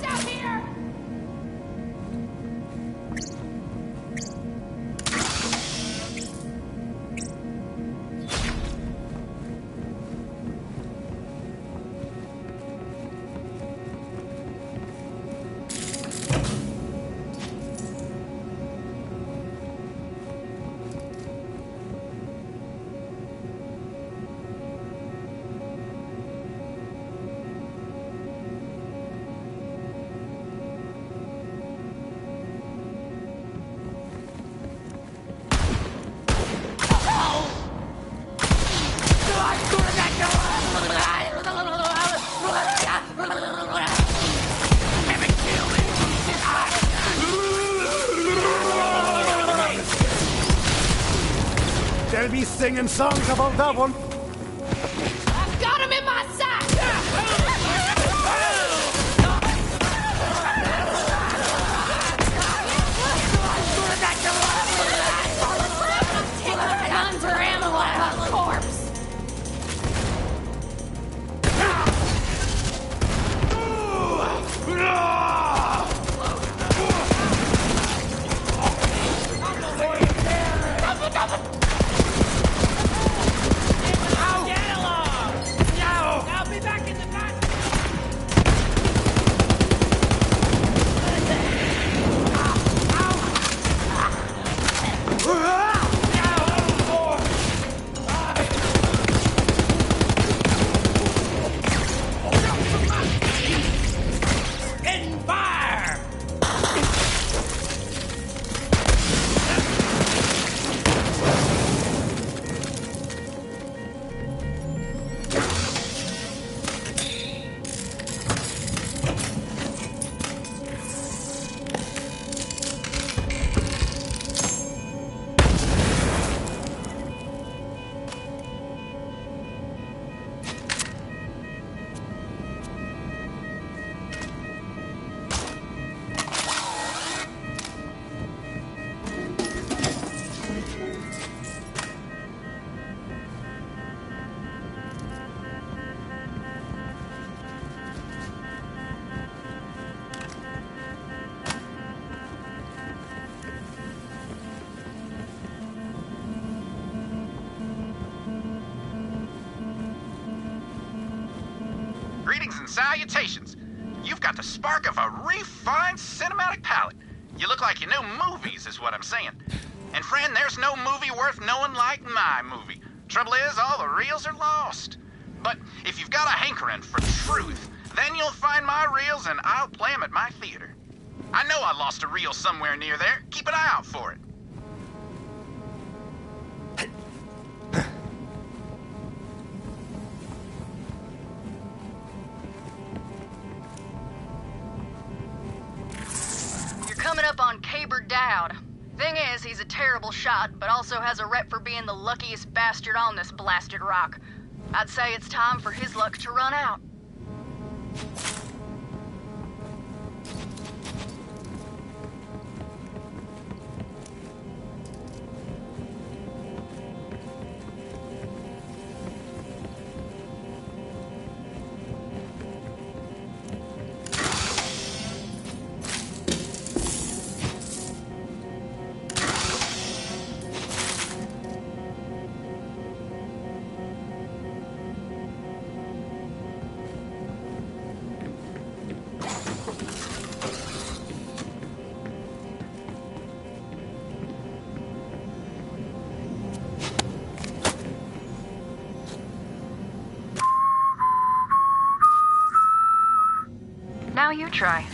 Out here! They'll be singing songs about that one. I've got him in my sight! Take guns or ammo out of a corpse! Greetings and salutations. You've got the spark of a refined cinematic palette. You look like you know movies, is what I'm saying. And friend, there's no movie worth knowing like my movie. Trouble is, all the reels are lost. But if you've got a hankering for truth, then you'll find my reels and I'll play them at my theater. I know I lost a reel somewhere near there. Keep an eye out for it. Coming up on Caber Dowd. Thing is, he's a terrible shot, but also has a rep for being the luckiest bastard on this blasted rock. I'd say it's time for his luck to run out. Now you try.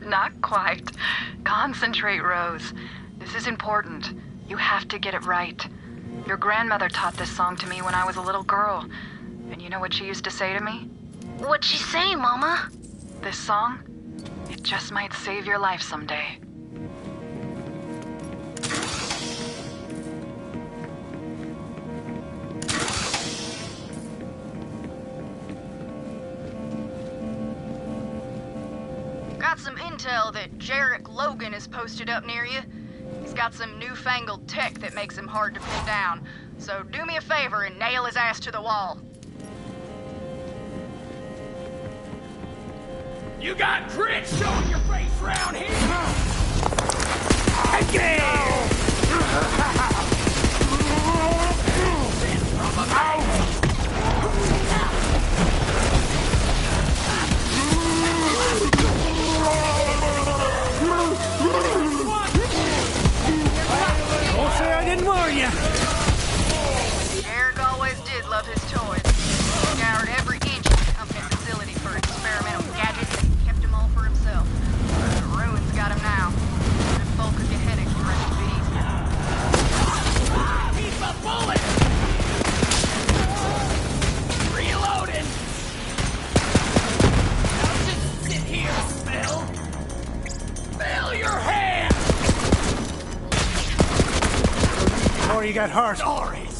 Not quite. Concentrate, Rose. This is important. You have to get it right. Your grandmother taught this song to me when I was a little girl. And you know what she used to say to me? What'd she say, Mama? This song, it just might save your life someday. Got some intel that Jarek Logan is posted up near you. He's got some newfangled tech that makes him hard to pin down. So do me a favor and nail his ass to the wall. You got grit showing your face round here! Don't say I didn't warn you. Jarek always did love his toys. He scoured every inch of the company facility for experimental gadgets and kept them all for himself. The ruins got him now. If folk could get headaches, the rest would be easier. Keep a bullet! Reloading! Now just sit here, Phil. Fill your hand! Before you got hurt. Doris!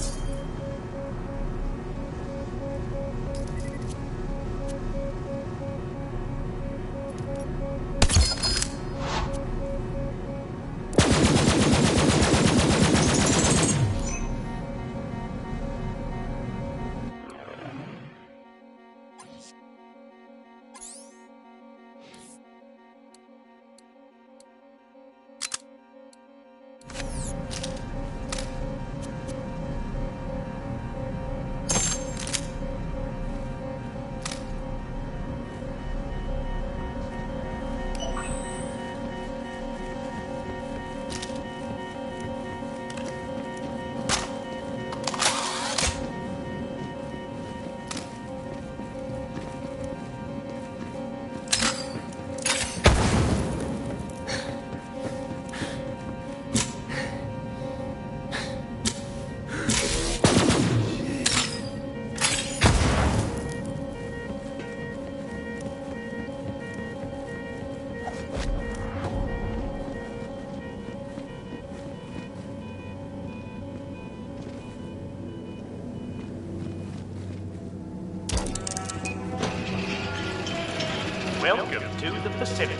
Welcome to the facility.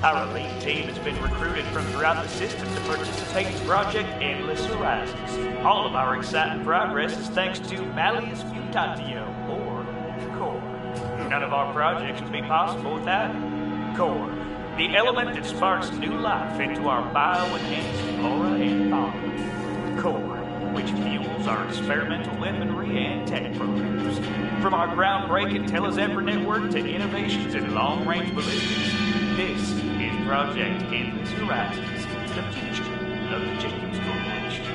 Our elite team has been recruited from throughout the system to participate in Project Endless Horizons. All of our exciting progress is thanks to Malleus Mutatio, or Core. None of our projects would be possible without it. Core, the element that sparks new life into our bio-enhanced flora and fauna. core, which fuels our experimental weaponry and tech programs. From our groundbreaking Telezebra network to innovations in long-range ballistics, this is Project Endless Horizons, the future of the Jacobs Corporation.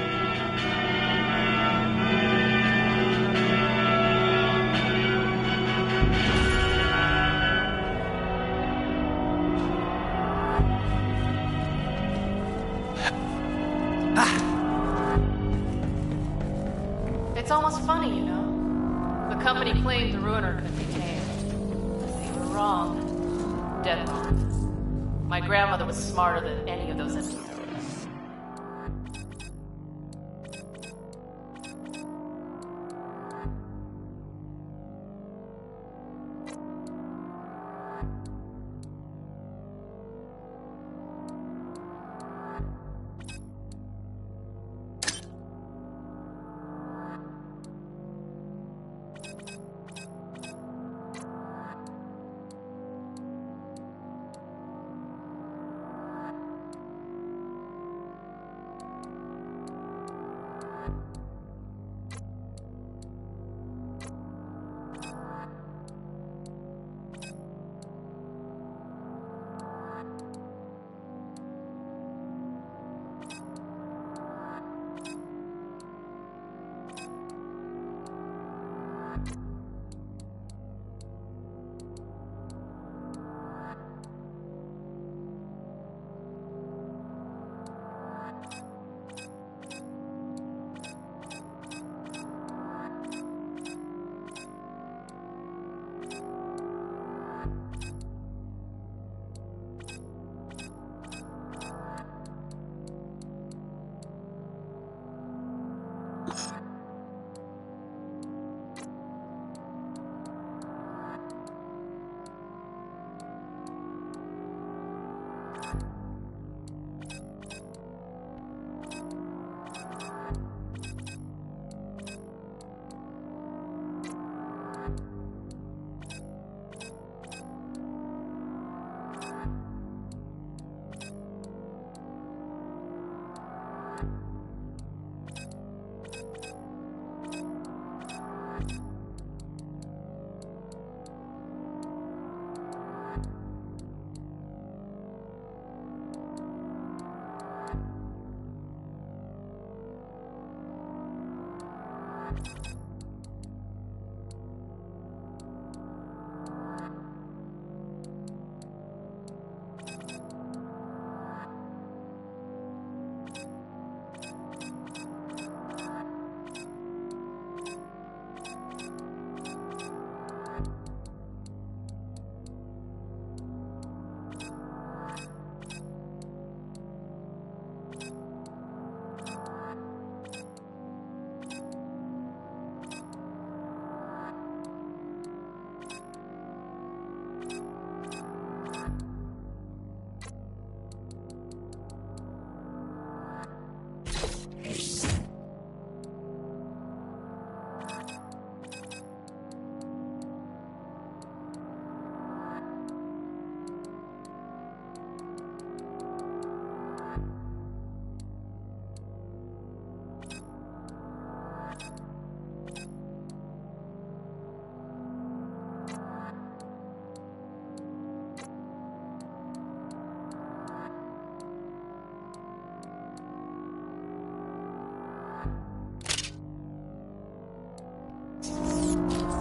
It's almost funny, you know. The company claimed the Ruiner could be tamed. They were wrong. Dead wrong. My grandmother was smarter than any of those engineers.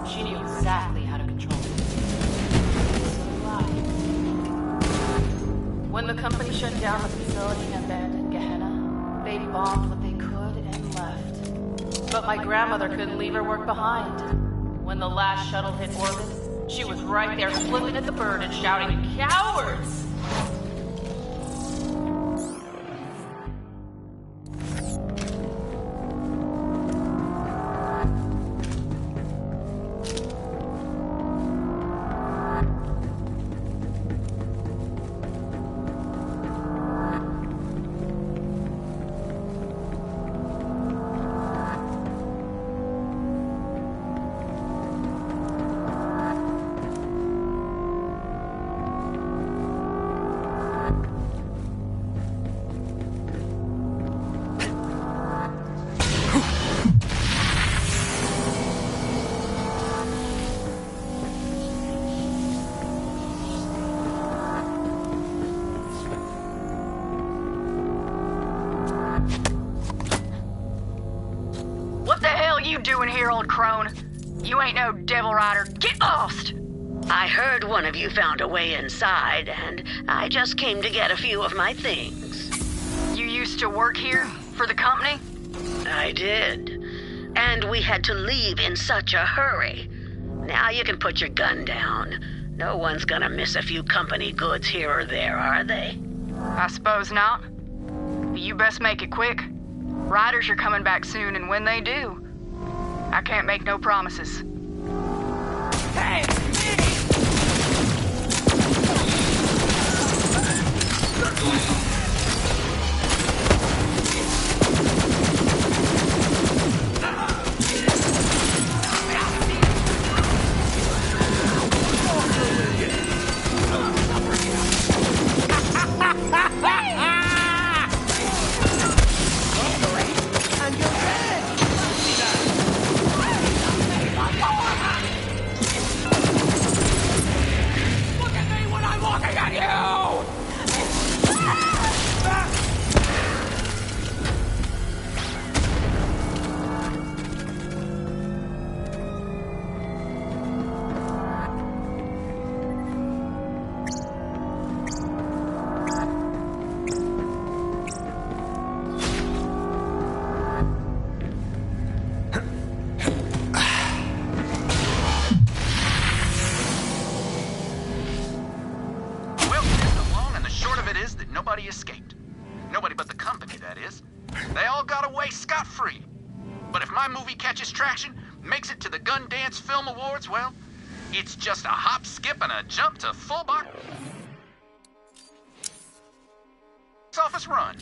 She knew exactly how to control it. So do I. When the company shut down the facility and abandoned Gehenna, they bombed what they could and left. But my grandmother couldn't leave her work behind. When the last shuttle hit orbit, she was right there flipping at the bird and shouting, "Cowards!" crone. You ain't no devil rider. Get lost! I heard one of you found a way inside, and I just came to get a few of my things. You used to work here? For the company? I did. And we had to leave in such a hurry. Now you can put your gun down. No one's gonna miss a few company goods here or there, are they? I suppose not. You best make it quick. Riders are coming back soon, and when they do, I can't make no promises. Hey, Nobody escaped. Nobody but the company, that is. They all got away scot-free. But if my movie catches traction, makes it to the Gun Dance Film Awards, well, it's just a hop, skip, and a jump to full box office run.